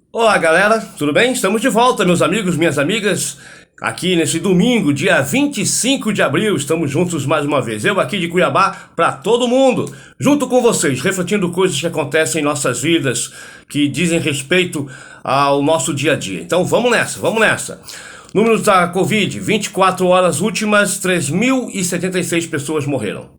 Olá, galera, tudo bem? Estamos de volta, meus amigos, minhas amigas, aqui nesse domingo, dia 25 de abril. Estamos juntos mais uma vez. Eu aqui de Cuiabá para todo mundo, junto com vocês, refletindo coisas que acontecem em nossas vidas, que dizem respeito ao nosso dia a dia. Então vamos nessa, vamos nessa. Números da Covid: 24 horas últimas, 3.076 pessoas morreram.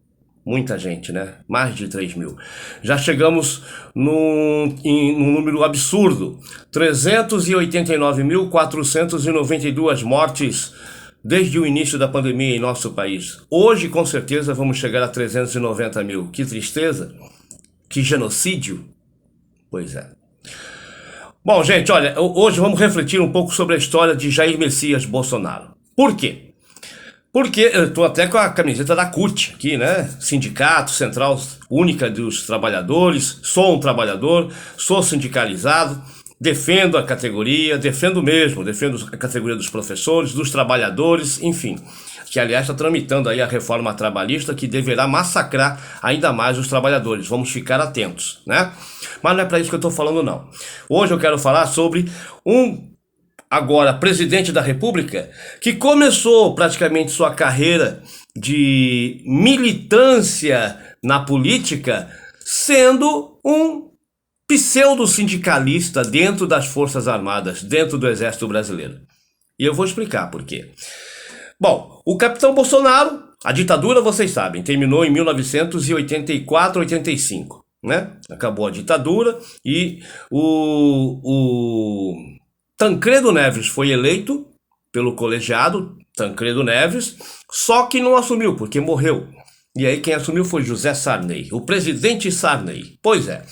Muita gente, né? Mais de 3 mil. Já chegamos num número absurdo. 389.492 mortes desde o início da pandemia em nosso país. Hoje, com certeza, vamos chegar a 390 mil. Que tristeza. Que genocídio. Pois é. Bom, gente, olha, hoje vamos refletir um pouco sobre a história de Jair Messias Bolsonaro. Por quê? Porque eu tô até com a camiseta da CUT aqui, né? Sindicato Central Única dos Trabalhadores. Sou um trabalhador, sou sindicalizado, defendo a categoria, defendo a categoria dos professores, dos trabalhadores, enfim. Que, aliás, está tramitando aí a reforma trabalhista que deverá massacrar ainda mais os trabalhadores. Vamos ficar atentos, né? Mas não é para isso que eu tô falando, não. Hoje eu quero falar sobre agora presidente da República, que começou praticamente sua carreira de militância na política sendo um pseudo-sindicalista dentro das Forças Armadas, dentro do Exército Brasileiro. E eu vou explicar por quê. Bom, o capitão Bolsonaro, a ditadura, vocês sabem, terminou em 1984-85, né? Acabou a ditadura e o Tancredo Neves foi eleito pelo colegiado, Tancredo Neves, só que não assumiu, porque morreu. E aí quem assumiu foi José Sarney, o presidente Sarney. Pois é,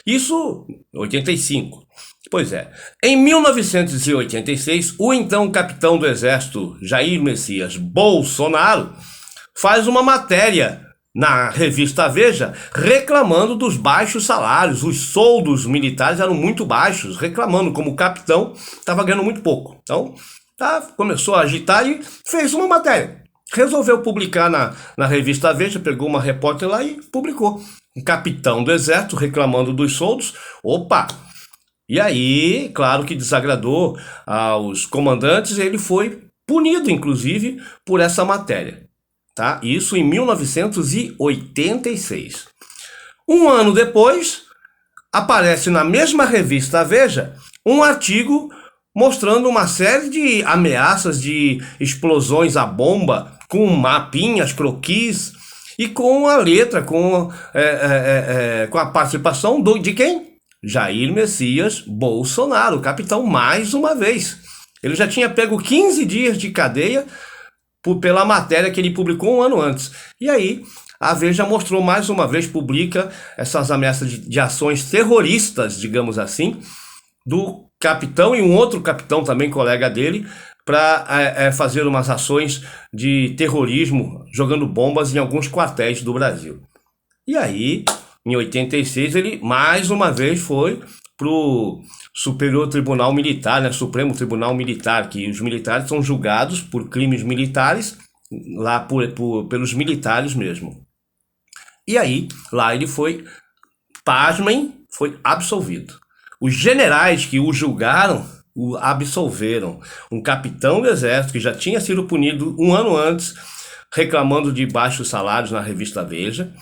isso em 85. Pois é, em 1986, o então capitão do Exército, Jair Messias Bolsonaro, faz uma matéria na revista Veja, reclamando dos baixos salários. Os soldos militares eram muito baixos, reclamando como o capitão estava ganhando muito pouco. Então, começou a agitar e fez uma matéria. Resolveu publicar na revista Veja, pegou uma repórter lá e publicou. Um capitão do Exército reclamando dos soldos. Opa! E aí, claro que desagradou aos comandantes, ele foi punido, inclusive, por essa matéria. Tá? Isso em 1986. Um ano depois, aparece na mesma revista Veja um artigo mostrando uma série de ameaças de explosões à bomba, com mapinhas, croquis e com a letra, com a participação de quem? Jair Messias Bolsonaro, o capitão, mais uma vez. Ele já tinha pego 15 dias de cadeia pela matéria que ele publicou um ano antes. E aí, a Veja mostrou mais uma vez, publica essas ameaças de ações terroristas, digamos assim, do capitão e um outro capitão também, colega dele, para fazer umas ações de terrorismo, jogando bombas em alguns quartéis do Brasil. E aí, em 86, ele mais uma vez foi pro Superior Tribunal Militar, né, Supremo Tribunal Militar, que os militares são julgados por crimes militares, lá pelos militares mesmo. E aí, lá ele foi, pasmem, foi absolvido. Os generais que o julgaram, o absolveram. Um capitão do Exército, que já tinha sido punido um ano antes, reclamando de baixos salários na revista Veja.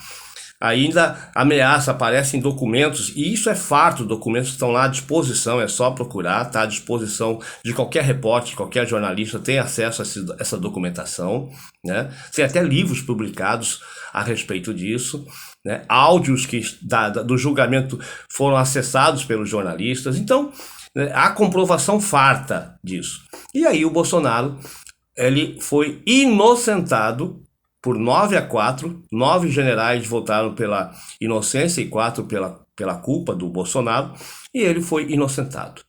Ainda ameaça, aparece em documentos, e isso é fato, documentos estão lá à disposição, é só procurar, está à disposição de qualquer repórter, qualquer jornalista tem acesso a essa documentação, né? Tem até livros publicados a respeito disso, né? Áudios do julgamento foram acessados pelos jornalistas, então há comprovação farta disso. E aí o Bolsonaro, ele foi inocentado por 9-4, 9 generais votaram pela inocência e 4 pela culpa do Bolsonaro, e ele foi inocentado.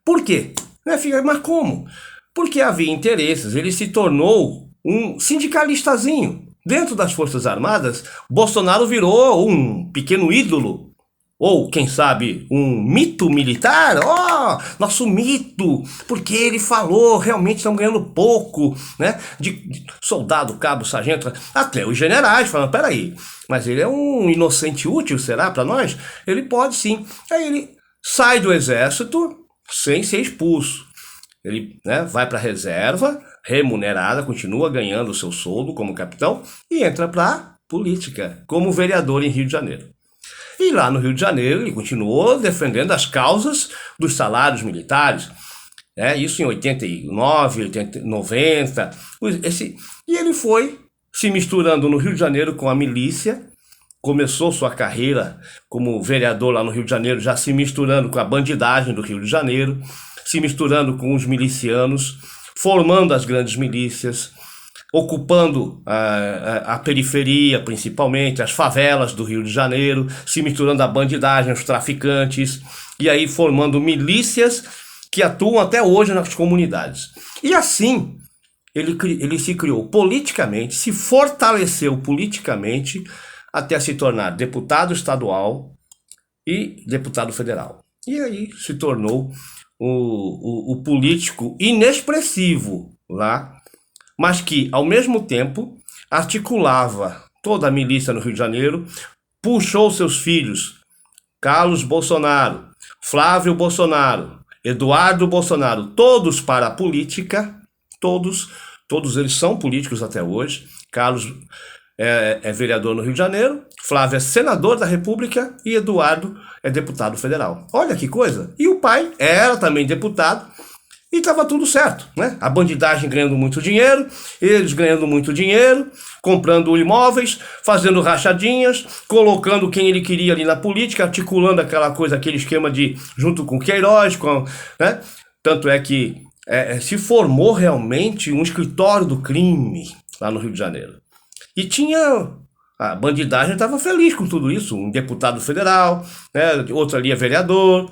Por quê? Mas como? Porque havia interesses, ele se tornou um sindicalistazinho. Dentro das Forças Armadas, Bolsonaro virou um pequeno ídolo, ou, quem sabe, um mito militar. Nosso mito, porque ele falou, realmente estão ganhando pouco, né? De soldado, cabo, sargento, até os generais falam, peraí, mas ele é um inocente útil, será, para nós? Ele pode sim. Aí ele sai do exército sem ser expulso. Ele, né, vai para a reserva, remunerada, continua ganhando o seu soldo como capitão e entra para a política, como vereador em Rio de Janeiro. E lá no Rio de Janeiro ele continuou defendendo as causas dos salários militares. Isso em 89, 80, 90. E ele foi se misturando no Rio de Janeiro com a milícia. Começou sua carreira como vereador lá no Rio de Janeiro, já se misturando com a bandidagem do Rio de Janeiro, se misturando com os milicianos, formando as grandes milícias, ocupando a periferia, principalmente, as favelas do Rio de Janeiro, se misturando à bandidagem, aos traficantes, e aí formando milícias que atuam até hoje nas comunidades. E assim, ele se criou politicamente, se fortaleceu politicamente, até se tornar deputado estadual e deputado federal. E aí se tornou o político inexpressivo lá, mas que, ao mesmo tempo, articulava toda a milícia no Rio de Janeiro, puxou seus filhos, Carlos Bolsonaro, Flávio Bolsonaro, Eduardo Bolsonaro, todos para a política, todos eles são políticos até hoje. Carlos é vereador no Rio de Janeiro, Flávio é senador da República e Eduardo é deputado federal. Olha que coisa! E o pai era também deputado e estava tudo certo, né? A bandidagem ganhando muito dinheiro, eles ganhando muito dinheiro, comprando imóveis, fazendo rachadinhas, colocando quem ele queria ali na política, articulando aquela coisa, aquele esquema de junto com Queiroz, né? Tanto é que se formou realmente um escritório do crime lá no Rio de Janeiro. E a bandidagem estava feliz com tudo isso, um deputado federal, né, outro ali é vereador,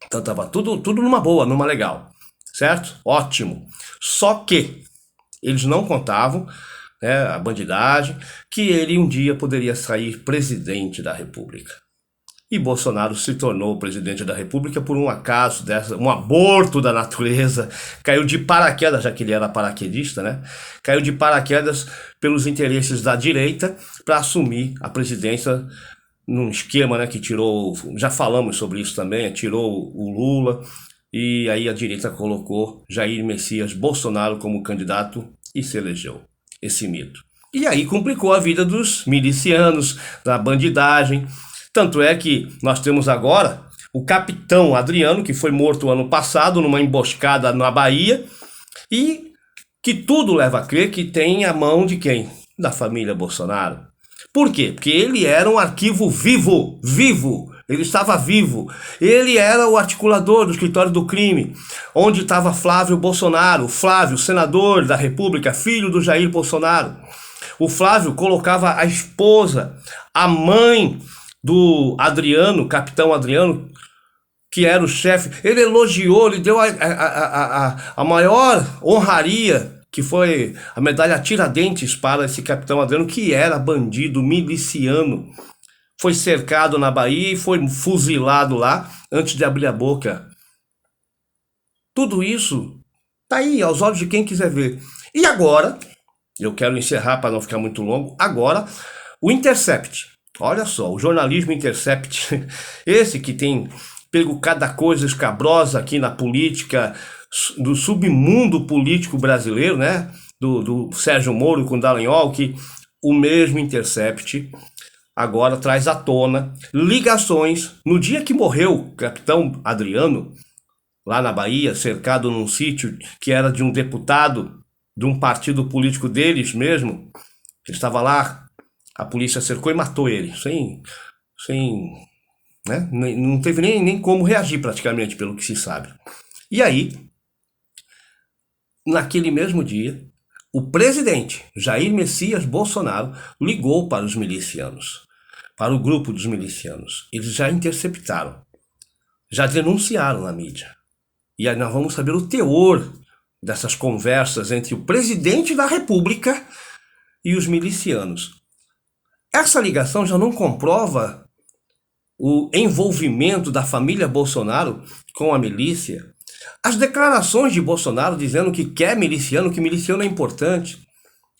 então estava tudo numa boa, numa legal, certo? Ótimo. Só que eles não contavam, né, a bandidagem, que ele um dia poderia sair presidente da República. E Bolsonaro se tornou presidente da República por um acaso um aborto da natureza, caiu de paraquedas, já que ele era paraquedista, né? Caiu de paraquedas pelos interesses da direita para assumir a presidência num esquema, né, que tirou, já falamos sobre isso também, tirou o Lula e aí a direita colocou Jair Messias Bolsonaro como candidato e se elegeu, esse mito. E aí complicou a vida dos milicianos, da bandidagem. Tanto é que nós temos agora o capitão Adriano, que foi morto ano passado numa emboscada na Bahia, e que tudo leva a crer que tem a mão de quem? Da família Bolsonaro. Por quê? Porque ele era um arquivo vivo, ele estava vivo. Ele era o articulador do escritório do crime, onde estava Flávio Bolsonaro, Flávio, senador da República, filho do Jair Bolsonaro. O Flávio colocava a esposa, a mãe do Adriano, capitão Adriano, que era o chefe, ele elogiou, ele deu a maior honraria, que foi a medalha Tiradentes para esse capitão Adriano, que era bandido miliciano. Foi cercado na Bahia e foi fuzilado lá antes de abrir a boca. Tudo isso tá aí, aos olhos de quem quiser ver. E agora, eu quero encerrar para não ficar muito longo, agora o Intercept. Olha só, o jornalismo Intercept, esse que tem pego cada coisa escabrosa aqui na política, do submundo político brasileiro, né? Do Sérgio Moro com Dallagnol, que o mesmo Intercept agora traz à tona ligações. No dia que morreu o capitão Adriano, lá na Bahia, cercado num sítio que era de um deputado de um partido político deles mesmo, que estava lá. A polícia cercou e matou ele, né? Não teve nem como reagir praticamente, pelo que se sabe. E aí, naquele mesmo dia, o presidente Jair Messias Bolsonaro ligou para os milicianos, para o grupo dos milicianos. Eles já interceptaram, já denunciaram na mídia. E aí nós vamos saber o teor dessas conversas entre o presidente da República e os milicianos. Essa ligação já não comprova o envolvimento da família Bolsonaro com a milícia? As declarações de Bolsonaro dizendo que quer miliciano, que miliciano é importante.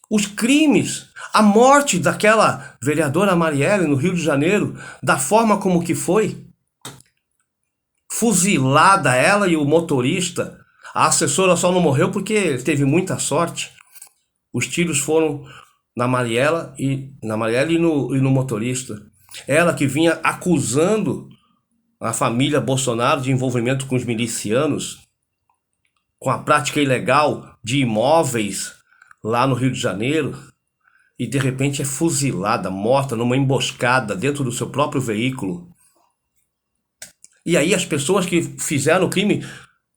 Os crimes, a morte daquela vereadora Marielle no Rio de Janeiro, da forma como que foi. fuzilada ela e o motorista. A assessora só não morreu porque teve muita sorte. Os tiros foram na Marielle e no motorista. Ela que vinha acusando a família Bolsonaro de envolvimento com os milicianos, com a prática ilegal de imóveis lá no Rio de Janeiro, e de repente é fuzilada, morta numa emboscada dentro do seu próprio veículo. E aí as pessoas que fizeram o crime,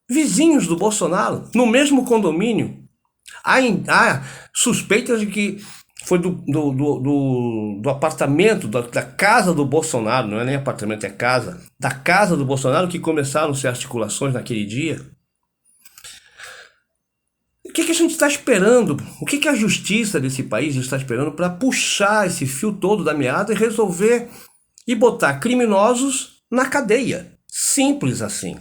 vizinhos do Bolsonaro, no mesmo condomínio, há suspeitas de que foi do apartamento, da casa do Bolsonaro, não é nem apartamento, é casa, da casa do Bolsonaro que começaram-se articulações naquele dia. O que a gente está esperando? O que a justiça desse país está esperando para puxar esse fio todo da meada e resolver e botar criminosos na cadeia? Simples assim.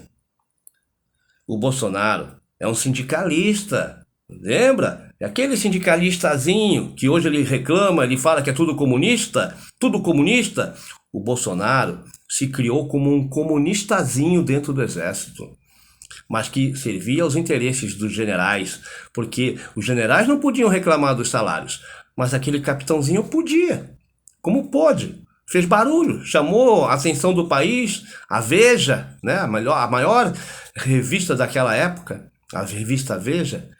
O Bolsonaro é um sindicalista, lembra? É aquele sindicalistazinho que hoje ele reclama, ele fala que é tudo comunista. O Bolsonaro se criou como um comunistazinho dentro do exército, mas que servia aos interesses dos generais, porque os generais não podiam reclamar dos salários, mas aquele capitãozinho podia. Como pôde? Fez barulho, chamou a atenção do país, a Veja, né, a maior revista daquela época, a revista Veja,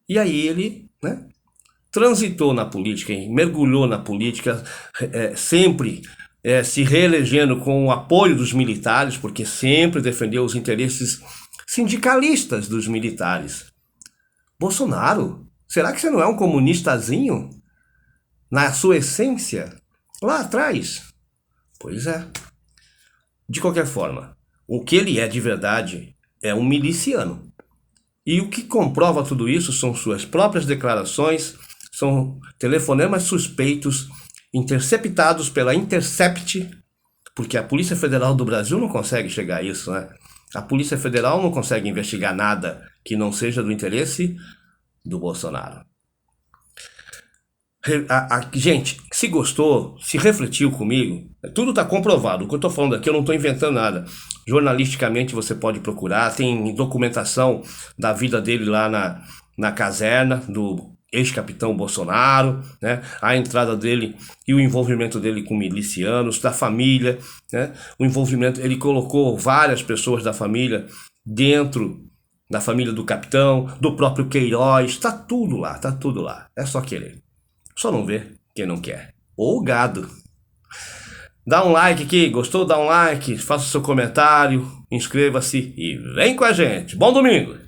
e aí ele, né, transitou na política, mergulhou na política, sempre se reelegendo com o apoio dos militares, porque sempre defendeu os interesses sindicalistas dos militares. Bolsonaro, será que você não é um comunistazinho? Na sua essência? Lá atrás? Pois é. De qualquer forma, o que ele é de verdade é um miliciano. E o que comprova tudo isso são suas próprias declarações, são telefonemas suspeitos, interceptados pela Intercept, porque a Polícia Federal do Brasil não consegue chegar a isso, né? A Polícia Federal não consegue investigar nada que não seja do interesse do Bolsonaro. Gente, se gostou, se refletiu comigo, tudo está comprovado. O que eu estou falando aqui, eu não estou inventando nada. Jornalisticamente você pode procurar, tem documentação da vida dele lá na caserna do ex-capitão Bolsonaro, né? A entrada dele e o envolvimento dele com milicianos, da família, né? O envolvimento, ele colocou várias pessoas da família dentro da família do capitão, do próprio Queiroz, tá tudo lá, é só querer. Só não vê quem não quer. Ou gado. Dá um like aqui, gostou? Dá um like, faça o seu comentário, inscreva-se e vem com a gente. Bom domingo!